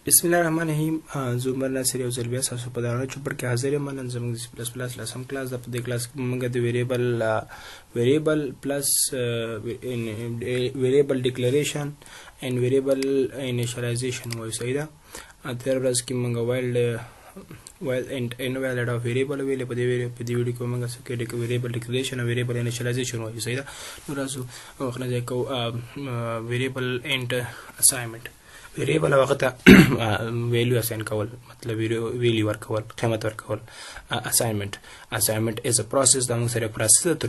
بسم الله الرحمن الرحیم. زه عمر ناصر یو ځل بیا ستاسو په دغه چوپړ کې حاضر یم. نن زموږ د سی پلس پلس لسم کلاس ده. په دې کلاس کې موږ د ویریبل پلس ویریبل ډیکلریشن اینڈ ویریبل انیشلایزیشن وایو. صحیح ده. تېره ورځ کې موږ وایل اینڈ انویلډ اف ویریبل ویلې. په دې ویډیو کې موږ څه کې ویریبل ډیکلریشن او ویریبل انیشلایزیشن وایو. صحیح ده. نو راځو وخت نه ځای کوو ویریبل اینڈ اساینمنٹ. ویریبل هغه ته ویلیو اساین کول، مطلب ویلیو ورکول، قیمت ورکول. اساینمنٹ از ا پروسس. دا موږ سره پروسس تر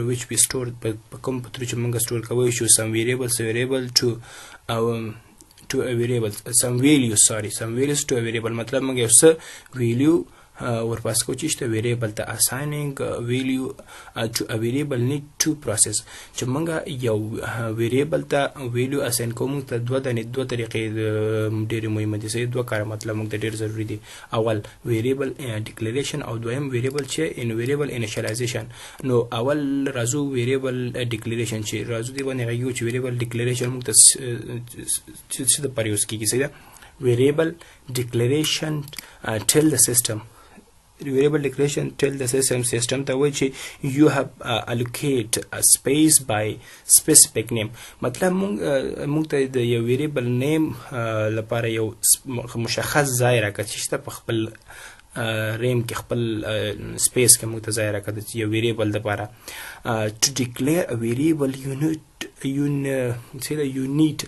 ویچ وی سٹور په کوم په تر چې موږ سٹور کوو شو سم ویریبل ټو a variable, some values to a variable. مطلب موږ یو څه ویلیو ورپاس کو چې ویریبل ته assigning value to a variable need to process. چې موږ یو ویریبل ته ویلیو اساین کوو، موږ ته دوه طریقې ډېرې مهمه دي. صحیح، دوه کار مطلب موږ ته ډېر ضروري دي. اول ویریبل ډیکلریشن او دویم ویریبل چې ویریبل انیشلایزیشن. نو اول راځو ویریبل ډیکلریشن چې راځو دی باندې غوږ چې ویریبل ډیکلریشن موږ ته څه د پر یوز کیږي. صحیح ده. ویریبل ډیکلریشن tell the system ته وایي چې you have allocate a space by specific name. مطلب موږ ته د یو ویریبل نیم لپاره یو مشخص ځای راکړه چې په خپل ریم کې خپل سپیس کې موږ ته ځای راکړه چې یو ویریبل لپاره. to declare a variable you need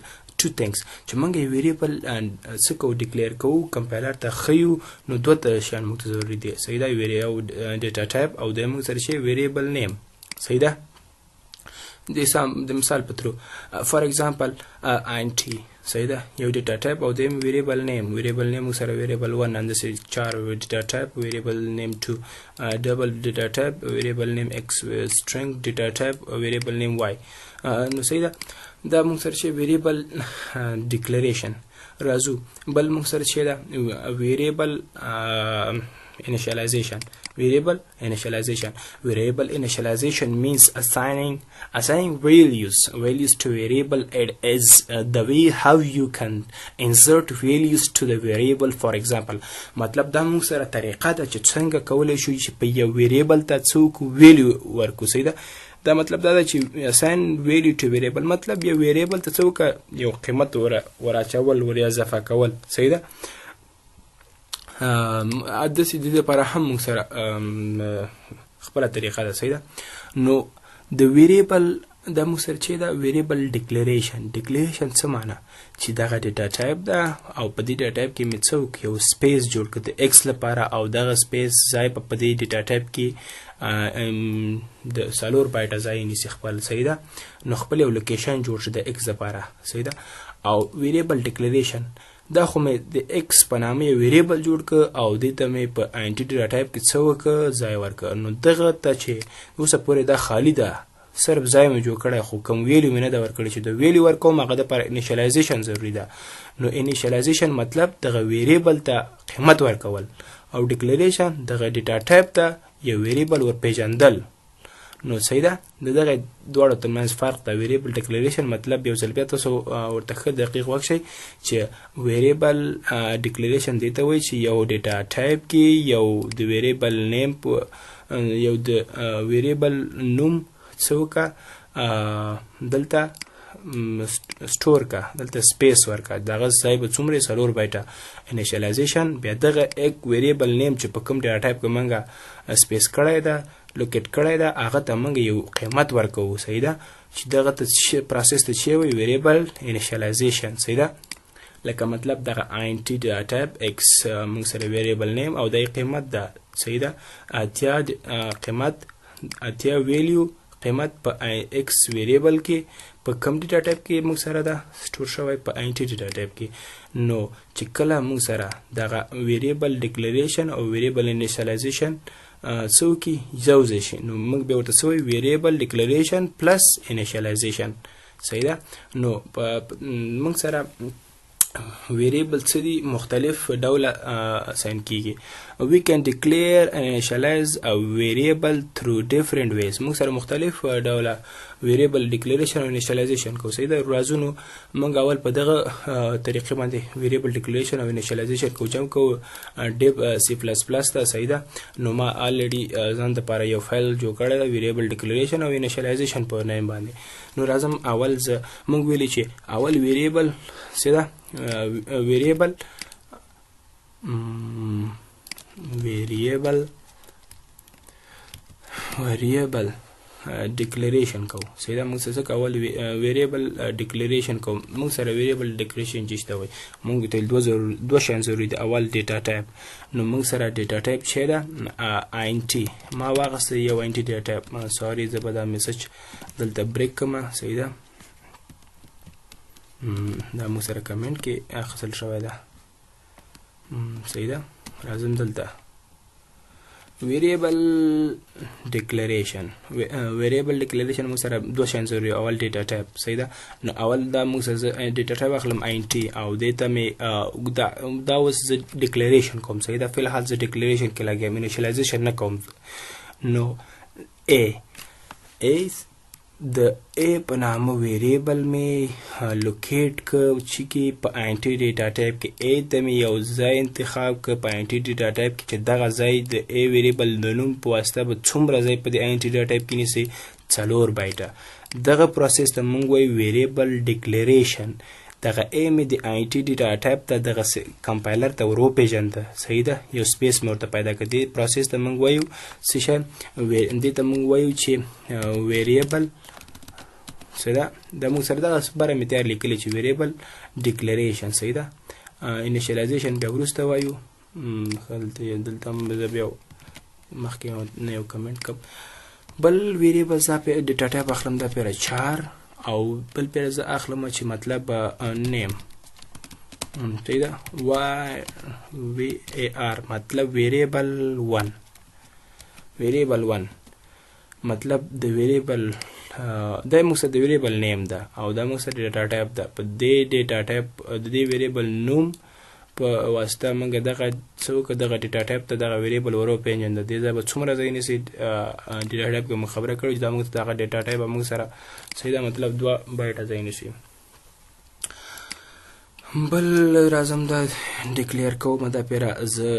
two things. چې موږ یو ویریبل څه کوو، ډیکلیئر کوو، کمپایلر ته ښیو، نو دوه شیان موږ ته ضروري دي. صحیح ده. یو ډیټا ټایپ او د موږ سره شي ویریبل نیم. صحیح ده. د مثال په ترو فار ایگزامپل int. صحیح ده. یو ډیټا ټایپ او د ویریبل نیم موږ سره ویریبل 1 اندازې 4 ډیټا ټایپ ویریبل نیم 2 ډبل ډیټا ټایپ ویریبل نیم x string ډیټا ټایپ ویریبل نیم y. نو صحیح ده. دا موږ سره شي ویریبل ډیکلریشن. راځو بل موږ سره شي دا ویریبل initialization. Variable initialization means assigning values to variable. It is the way how you can insert values to the variable. For example, مطلب دا موږ سره طریقه ده چې څنګه کولای شو چې په یو ویریبل ته څوک ویلیو ورکو. صحیح ده. دا مطلب دا چې assign value to variable مطلب یو ویریبل ته څوک یو قیمت وراچول ور اضافه کول. صحیح ده. داسې د دې لپاره هم موږ سره خپله طریقه ده. صحیح ده. نو د ویریبل دا موږ سره چې ده ویریبل ډیکلریشن څه معنی چې دغه ډیټا ټایپ ده او په دې ډیټا ټایپ کې مې څوک یو سپیس جوړ کړ د ایکس لپاره او دغه سپیس ځای په دې ډیټا ټایپ کې د 4 بایټه ځای نیسي خپل. صحیح ده. نو خپل یو لوکیشن جوړ شي د ایکس لپاره. صحیح ده. او ویریبل ډیکلریشن دا خو مې د ایکس په نامه یو ویریبل جوړ کړ او دې ته مې په انټي ډیټا ټایپ کې څه وکړ ځای ورکړ. نو دغه ته چې اوسه پورې دا خالی ده، صرف ځای مې جوړ کړی خو کوم ویلیو مې نه ده ورکړی چې د ویلیو ورکوم هغه دپاره انیشلایزیشن ضروري ده. نو انیشلایزیشن مطلب دغه ویریبل ته قیمت ورکول او ډیکلریشن دغه ډیټا ټایپ ته یو ویریبل ورپېژندل. نو صحیح ده. دغه دواړو ترمنځ فرق ده. ویریبل ډیکلریشن مطلب یو ځل بیا تاسو ورته ښه دقیق وکړئ چې ویریبل ډیکلریشن دې ته وایي چې یو ډیټا ټایپ کې یو د ویریبل نیم یو د ویریبل نوم څه وکړه دلته سٹور کا، دلته سپیس ورکا، دغه ځای به څومره 4 بایټه. انیشلایزیشن بیا دغه یک ویریبل نیم چې په کوم ډیټا ټایپ کې منګه سپیس کړی ده لوکیټ کړی ده هغه ته موږ یو قیمت ورکوو. صحیح ده. چې دغه ته پروسس ته چې وایي ویریبل انیشلایزیشن. صحیح ده. لکه مطلب دغه int ډیټا ټایپ x موږ سره ویریبل نیم او د قیمت ده. صحیح ده. اتیا ویلیو قیمت په x ویریبل کې په کوم ډیټا ټایپ کې موږ سره ده سٹور شوی په int ډیټا ټایپ کې. نو چې کله موږ سره دغه ویریبل ډیکلریشن او ویریبل انیشلایزیشن څوکي یوځای شي نو موږ به ورته څه وایو ویریبل ډیکلریشن پلس انیشلایزیشن. صحیح ده. نو موږ سره ویریبل څه دي مختلف ډوله اساین کیږي. we can declare and initialize a variable through different ways. موږ سره مختلف ډوله ویریبل ډیکلیریشن او انیشیالایزیشن کوو. صحیح ده. رازونو موږ اول په دغه طریقې باندې ویریبل ډیکلیریشن او انیشیالایزیشن کوو. جمع کوو ډیب سی پلس پلس ته. صحیح ده. نو ما الریډي ځان دپاره یو فایل جوړ کړی ده ویریبل ډیکلیریشن او انیشیالایزیشن په نیم باندې. نو راځم اول موږ ویلي چې اول ویریبل څه ده ویریبل ډیکلیریشن کوو. صحیح ده. موږ څه کول ویریبل ډیکلیریشن کوو. موږ سره ویریبل ډیکلیریشن چې شته وي موږ ته دوه شیان ضروري دي. اول ډیټا ټایپ. نو موږ سره ډیټا ټایپ چې ده INT ما واخیسته یو INT ډیټا ټایپ. سوري زه به دا میسج دلته بریک کړم. صحیح ده. دا موږ سره کمنټ کې اخیستل شوی ده. صحیح ده. راځم دلته ویریبل ډیکلیریشن موږ سره دوه شیان ضروري. اول ډیټا ټایپ. صحیح ده. نو اول دا موږ سره ډیټا ټایپ اخلم INT او دې ته مې دا اوس زه ډیکلیریشن کوم. صحیح ده. فلحال زه ډیکلیریشن کې لګیم انیشیالایزیشن نه کوم. نو د A په نامه ویریبل مې لوکیټ که چې کې په INT ډیټا ټایپ کې A ته مې یو ځای انتخاب که په INT ډیټا ټایپ کې چې دغه ځای د A ویریبل د نوم په واسطه به څومره ځای په دې INT ډیټا ټایپ کې نیسي 4 بایټه. دغه پروسس ته موږ وایو ویریبل ډیکلیریشن. دغه A مې د INT ډیټا ټایپ ته دغه کمپایلر ته ور وپېژنده. صحیح ده. یو سپیس مې ورته پیدا کړ. دې پروسس ته موږ وایو څه شی دې ته موږ وایو چې ویریبل. صحیح ده. دا موږ سره دغه بره مې تیار لیکلی چې ویریبل ډیکلیریشن. صحیح ده. انیشیالایزیشن بیا وروسته وایو. دلته هم زه بیا مخکې نه یو کمنټ کوم. بل ویریبل زه ډیټا ټایپ اخلم دا پیره 4 او بل پیره زه اخلم چې مطلب نیم. صحیح ده. VAR مطلب ویریبل 1 مطلب د ویریبل دا موږ سره د ویریبل نیم ده او دا موږ سره ډیټا ټایپ ده. په دې ډیټا ټایپ د دې ویریبل نوم په واسطه موږ دغه دغه ډیټا ټایپ ته دغه ویریبل ور وپېژنده. دې ځای به څومره ځای نیسي ډیټا ټایپ کې موږ خبره کړو چې دا موږ دغه ډیټا ټایپ به موږ سره صحیح ده مطلب 2 بایټه ځای نیسي. بل راځم دا ډیکلیر کوم. دا پیره زه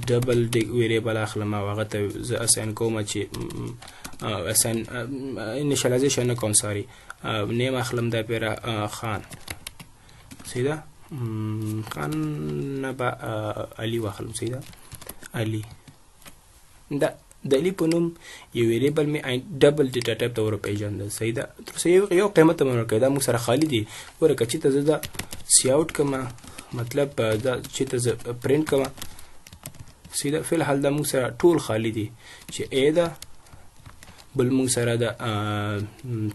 ډبل ویریبل اخلم او هغه ته زه اساین کوم چې انیشیالایزیشن نه کوم. سوري نیم اخلم دا پیره خان. صحیح ده. خان نه به علي واخلم. صحیح ده. علي دا د علي په نوم یو ویریبل مې ډبل ډیټا ټایپ ته ور وپېژنده. صحیح ده. تر څو یو قیمت ته مې ورکړی. دا موږ سره خالي دي. ګوره که چېرته زه دا سی آوټ کړم مطلب دا چېرته زه پرنټ کړم. صحیح ده. فلحال دا موږ سره ټول خالي دي چې A ده. بل موږ سره د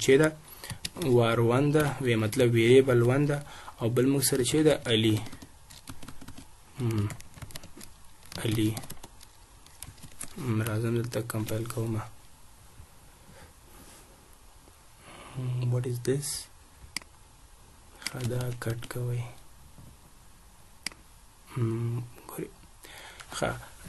چې ده وار1 ده مطلب ویریبل 1 ده او بل موږ سره چې ده علي. راځم دلته کمپایل کوم. what is this دا کټ کوئ.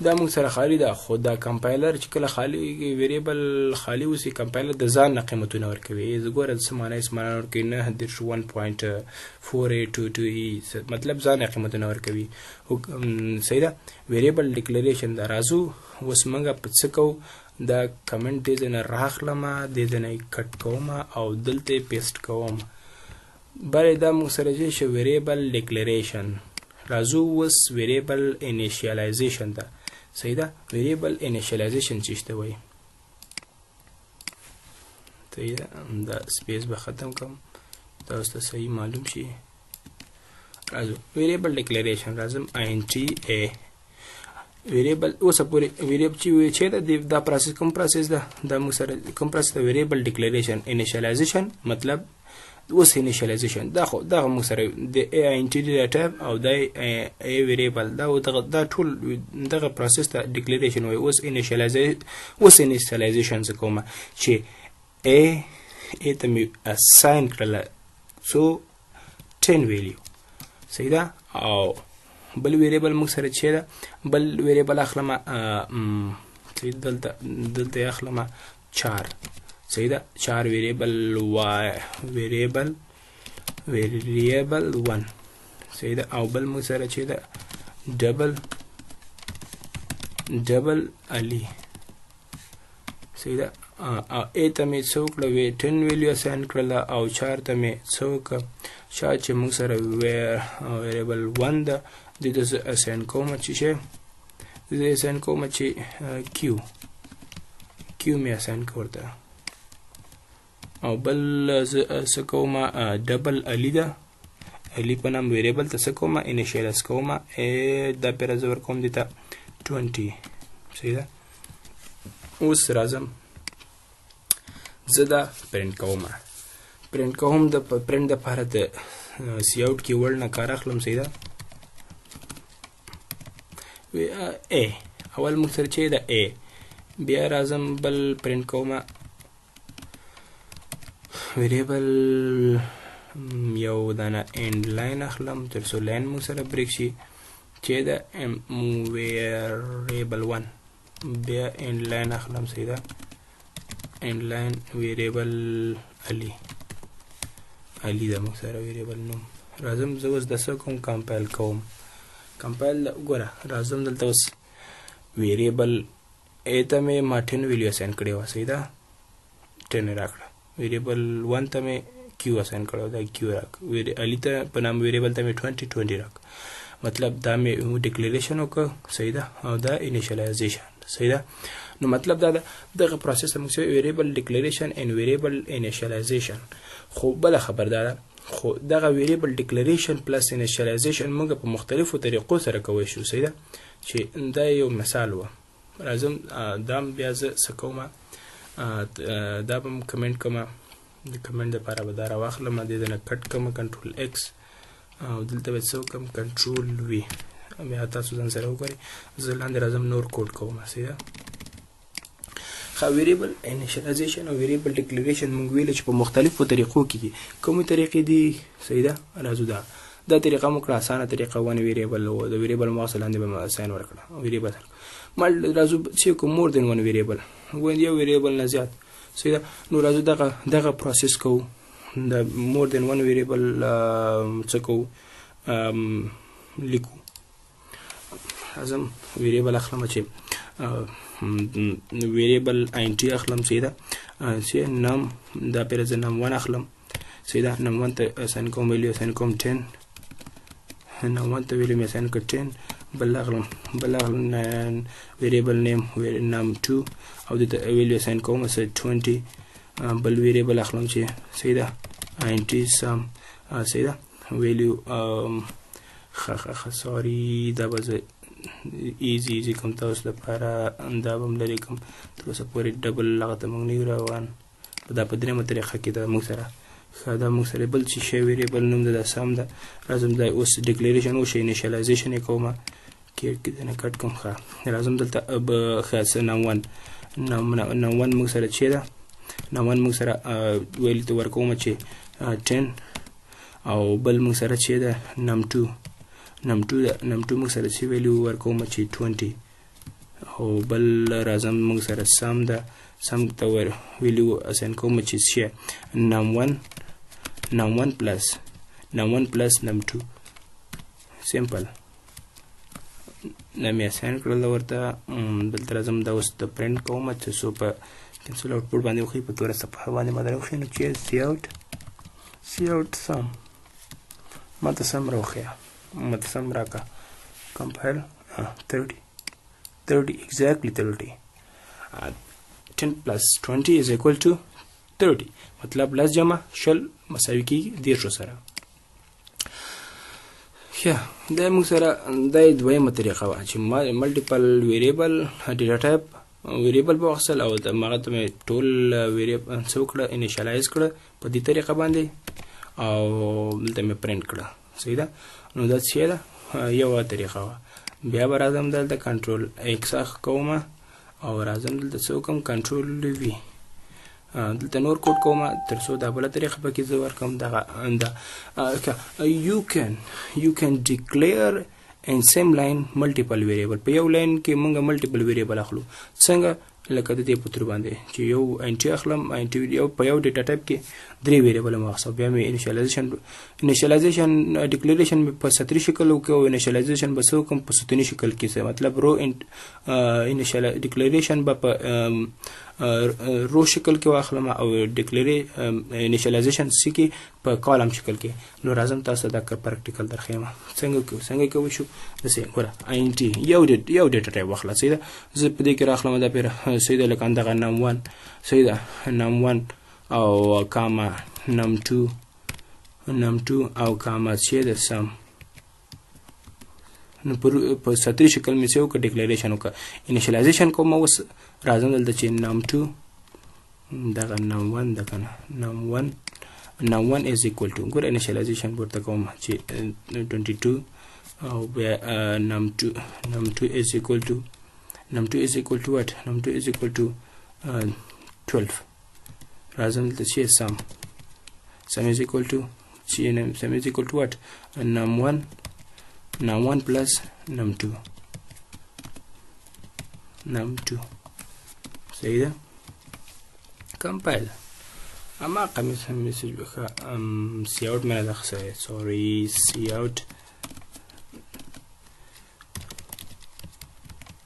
دا موږ سره خالی ده. خو دا کمپایلر چې کله خالی ویریبل خالی اوسي کمپایلر د ځان نه قیمتونه ورکوي. زه ګوره څه معنی ورکوي 9.1.4822 مطلب ځان نه قیمتونه ورکوي. صحیح ده. ویریبل ډیکلیریشن دا راځو اوس موږ په څه کوو. دا کمنټ دې ځای نه راخلم دې ځای نه یې کټ کوم او دلته یې پیسټ کوم. بله دا موږ سره چې شو ویریبل ډیکلیریشن. راځو اوس ویریبل انیشیالایزیشن ده. صحیح ده. ویریبل انیشیالایزیشن چې شته وایي. صحیح ده. دا سپیس به ختم کوم دا اوس ته صحیح معلوم شي. راځو ویریبل ډیکلیریشن. راځم INT A ویریبل اوسه پورې ویریبل چې ده دا پروسس کوم پروسس ده. دا موږ سره کوم پروسس ده ویریبل ډیکلیریشن انیشیالایزیشن مطلب اوس انیشیالایزیشن. دا خو دغه موږ سره د INT ډیټا ټایپ او د ویریبل دا ټول دغه پروسس ته ډیکلیریشن وایي. اوس انیشیالایزیشن څه کومه چې A ته مې اساین کړله څو 10 ویلیو. صحیح ده. او بل ویریبل موږ سره چې ده بل ویریبل اخلم صحیح دلته اخلم 4 صحیح ده 4 ویریبل ویریبل 1 صحیح ده. او بل موږ سره چې ده ډبل علي صحیح ده. او A ته مې څه وکړه 10 ویلیو اساین کړله او 4 ته مې څه وکړه چې موږ سره ویریبل 1 ده د دې زه اساین کوم چې Q مې اساین کړه. او بل زه څه کوم ډبل علي ده علي په نام ویریبل ته څه کوم انیشیالایز کوم دا پیره زه ورکوم دې ته 20 صحیح ده. اوس راځم زه دا پرنټ کوم د پرنټ دپاره د سی اوټ کیورډ نه کار اخلم صحیح ده. اول موږ سره چې ده بیا راځم بل پرنټ کوم ویریبل یو دانه اینډ لاین اخلم تر څو لاین موږ سره بریک شي چې ده ویریبل 1 بیا اینډ لاین اخلم صحیح ده اینډ لاین ویریبل علي ده موږ سره ویریبل نوم. راځم زه اوس د څه کوم کمپایل ګوره راځم دلته اوس ویریبل A ته مې ما 10 ویلیو اساین کړی وه صحیح ده 10 راکړه ویریبل 1 ته مې Q اساین کړی دا Q راکړه علي ته په نام ویریبل ته مې 20 راکړه مطلب دا مې ډیکلیریشن وکړه صحیح ده او دا انیشیالایزیشن صحیح ده. نو مطلب دا ده دغه پروسس موږ ویریبل ډیکلیریشن ان ویریبل انیشیالایزیشن. خو بل خبر دا ده خو دغه ویریبل ډیکلیریشن پلس انیشیالایزیشن موږ په مختلفو طریقو سره کولی شو صحیح ده چې دا یو مثال و. راځم دا بیا زه څه کوم دا به م کمنټ کوم د کمنټ دپاره به دا راواخلم دې نه کټ کوم کنټرول ایکس او دلته به څه وکړم کنټرول وي بیا تاسو ځان سره وګورئ زه لاندې راځم نور کوډ کوم صحیح ده. ویریبل انیشیالایزیشن او ویریبل ډیکلیریشن موږ ویل چې په مختلفو طریقو کې دي. کومې طریقې دي صحیح ده راځو دا طریقه موږ کړه اسانه طریقه ونه ویریبل و د ویریبل موږ لاندې به اساین ورکړه ویریبل مال راځو چې کوم مور دین ون ویریبل یو ویریبل نه زیات صحیح ده. نو راځو دغه پروسس کوو د مور دین ون ویریبل څه کوو لیکو. راځم ویریبل اخلم چې ویریبل آینټي اخلم صحیح ده چې نام دا پیره زه نام 1 اخلم صحیح ده نام 1 ته اساین کوم ویلیو اساین کوم 10 نام 1 ته ویلیو مې اساین کړ 10 بل اخلم ویریبل نیم نام 2 او د ویلیو اساین کوم 20 بل ویریبل اخلم چې صحیح ده آینټي سم صحیح ده ویلیو سوري دا به زه ایزی کوم تاسو لپاره دا به م لرې کوم تر اوسه پورې ډبل هغه ته موږ نه یو روان دا په درېیمه طریقه کې ده موږ سره دا موږ سره بل چې شی ویریبل نوم ده دا سم ده. راځم دا اوس ډیکلیریشن وشي انیشیالایزیشن یې کومه کې نه کټ کوم راځم دلته نام 1 موږ سره چې ده نام 1 موږ سره ویلي ته ورکوم چې 10 او بل موږ سره چې ده نام 2 موږ سره چې ویلیو ورکوم چې 20 او بل راځم موږ سره سم ده سم ته ویلیو اساین کوم چې شی نام 1 پلس نام 2 سمپل نام یې اساین کړل ورته دلته راځم دا اوس د پرنټ کوم چې څو په کینسل آوټپوټ باندې وښیي په توره صفحه باندې ما دروښیي نو چې سی اوټ سم ماته سم راوښیه متصم راکا compile 30 exactly 30 10 plus 20 is equal to 30 مطلب لس جمع شل مساوي کیږي 10 سره. دا موږ سره دا دویمه طریقه وه چې ملټیپل ویریبل ډیټا ټایپ ویریبل به واخیستل او هغه ته مې ټول ویریبل څه وکړه انیشیالایز کړه په دې طریقه باندې او دلته مې پرنټ کړه صحیح ده. نو دا څه ده یو طریقه وه. بیا به راځم دلته کنټرول ایکس کوم او راځم دلته څه وکړم کنټرول وي دلته نور کوډ کوم تر څو دا بل طریقه پکې زه ورکوم دا you can declare in same line multiple variable په یو لاین کې موږ multiple variable اخلو څنګه لکه د دې په تور باندې چې یو انټي اخلم انټي یو په یو ډیټا ټایپ کې درې ویریبل مخصوص بیا مې انیشلایزیشن ډیکلیریشن په سطري شکل او انیشلایزیشن به څو کوم په ستوني شکل کې مطلب رو انیشل ډیکلیریشن به په رو شکل کې واخلم او انیشلایزیشن سکی په کالم شکل کې نو راځم تاسو دا پریکټیکل درخېما څنګه کوي شو دسه ګوره انټي یو ډیټا ټایپ واخله سیده زه په دې کې راخلم دا پیر سیده لکه اندغه نم 1 سیده نم 1 او کاما نم 2 او کاما چې د سم نو په سطري شکل مې څو ک ډیکلیریشن وک انیشلایزیشن کوم اوس راځم دلته چې نم 2 دغه نم 1 دغه نم 1 is equal to ګور انیشلایزیشن ورته کوم چې 22 او بیا num 2 is equal to what num 2 is equal to 12 راځم دلته چې sum is equal to sum is equal to what num 1 plus num 2 صحیح ده compile اما قمیص هم میسیج بخوا سیاوت من دخصه sorry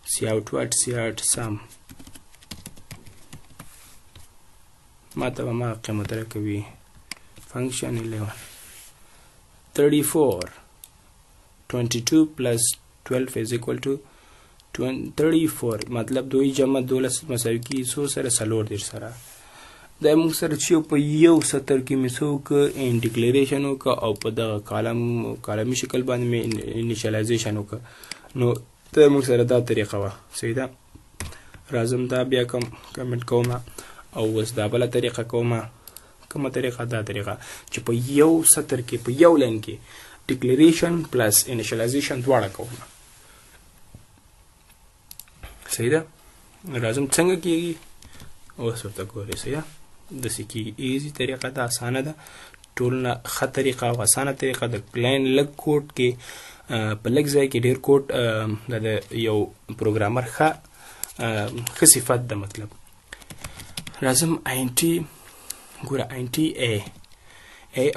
سیاوت what sum ما تبا ما قیمت رکوی function 11 34 22 plus 12 is equal to 34 مطلب دوی جمع دولس مساوی کی سو سره سلور دیر سره دا موږ سره چې په یو سطر کې میسو ک ان ډیکلیریشن وک او په د کالمي شکل باندې می انیشلایزیشن وک نو ته موږ سره دا طریقه وا صحیح ده راځم دا بیا کمنټ کوم او وس دا بل طریقه کومه طریقه دا طریقه چې په یو سطر کې په یو لاین کې ډیکلیریشن پلس انیشلایزیشن دواړه کوم صحیح ده راځم څنګه کیږي اوس ورته ګورئ صحیح ده د سکی ایزی طریقه ده اسانه ده ټول نه ښه طریقه او اسانه طریقه د پلان لګ کوډ کې په لګ ځای کې ډیر کوډ د یو پروګرامر ښه صفت ده مطلب راځم انټي ګوره انټي ا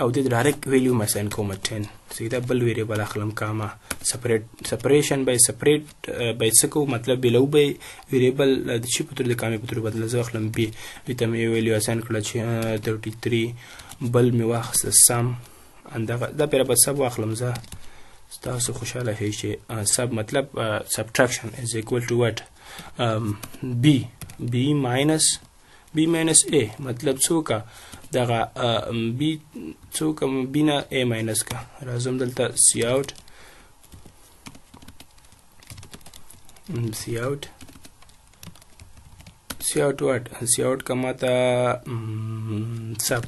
او د ډایرکټ ویلیو مثلا کوم 10 سیده بل ویریبل اخلم کاما سپریشن بای سپریټ بای سکو مطلب بلو بای ویریبل د چی پتر د کامې پتر بدل زه اخلم بی ویتم ویلیو اساین کړه چې 33 بل می واخص سم اندغه دا پر په سب اخلم زه تاسو خوشاله هی چې سب مطلب سبټراکشن از ایکوال ټو وات b minus a مطلب څوکا دغه b څوکا b نه a minus کا راځم دلته cout what cout کماته sub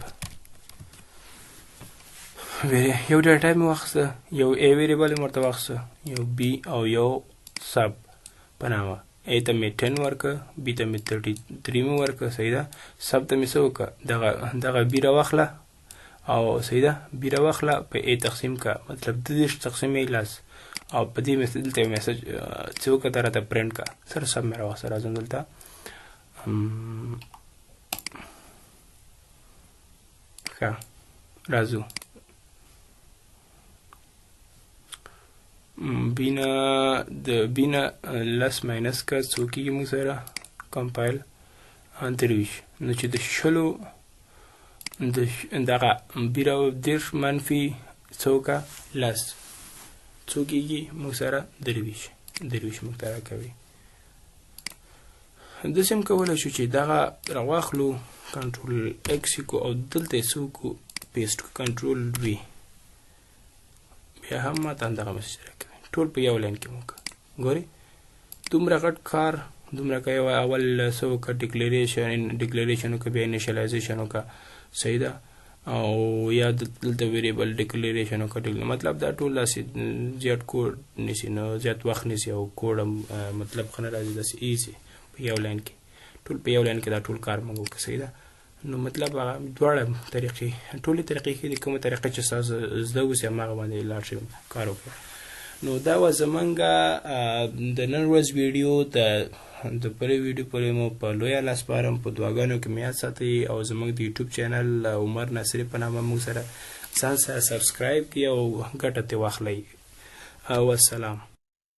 یو ډیټا ټایپ واخسه یو a ویریبل مرته واخسه یو b او یو sub پنامه a ته می 10 ورکه b ته می 33 می ورکه صحیح ده sub ته می سوکه دغه b را واخله او صحیح ده b را واخله په a تقسیم کا مطلب د دې تقسیم لاس او په دې میسج ته میسج څوک ته راته پرنٹ کا سره سب مې را وسره راځم دلته ښه راځو بینا لس ماینس کا څوکیږي موږ سره کمپایل انتریش نو چې د شلو دغه بیرا دیرش منفي څوکه لس څوکیږي موږ سره درویش موږ ته راکوي داسې هم کولی شو چې دغه راواخلو کنټرول ایکس کو او دلته څوکو پیسټ کنټرول وی بیا هم ماته دغه مسج راکوي ټول په یو لاین کې موږ ګوري دومره غټ کار دومره کوي اول څوک ډیکلیریشن وکړه بیا انیشلایزیشن وکړه صحیح ده او یا دلته ویریبل ډیکلیریشن وکړه مطلب دا ټول داسې زیات کوډ نیسي نو زیات وخت نیسي او کوډ مطلب ښه نه راځي داسې ایزي په یو لاین کې ټول په یو لاین کې دا ټول کار موږ وکړو صحیح ده نو مطلب دواړه طریقې ټولې طریقې ښې دي. کومه طریقه چې ستاسو زده اوسي هماغه باندې لاړ شئ کار وکړئ. نو دا وه زمونږ د نن ورځ ویډیو. د بلې ویډیو پورې مو په لویه لاس سپارم. په دعاګانو کې مې یاد ساتئ او زموږ د یوټیوب چینل عمر ناصري په نامه موږ سره ځان سره سبسکرایب کړئ او ګټه ترې واخلئ. والسلام.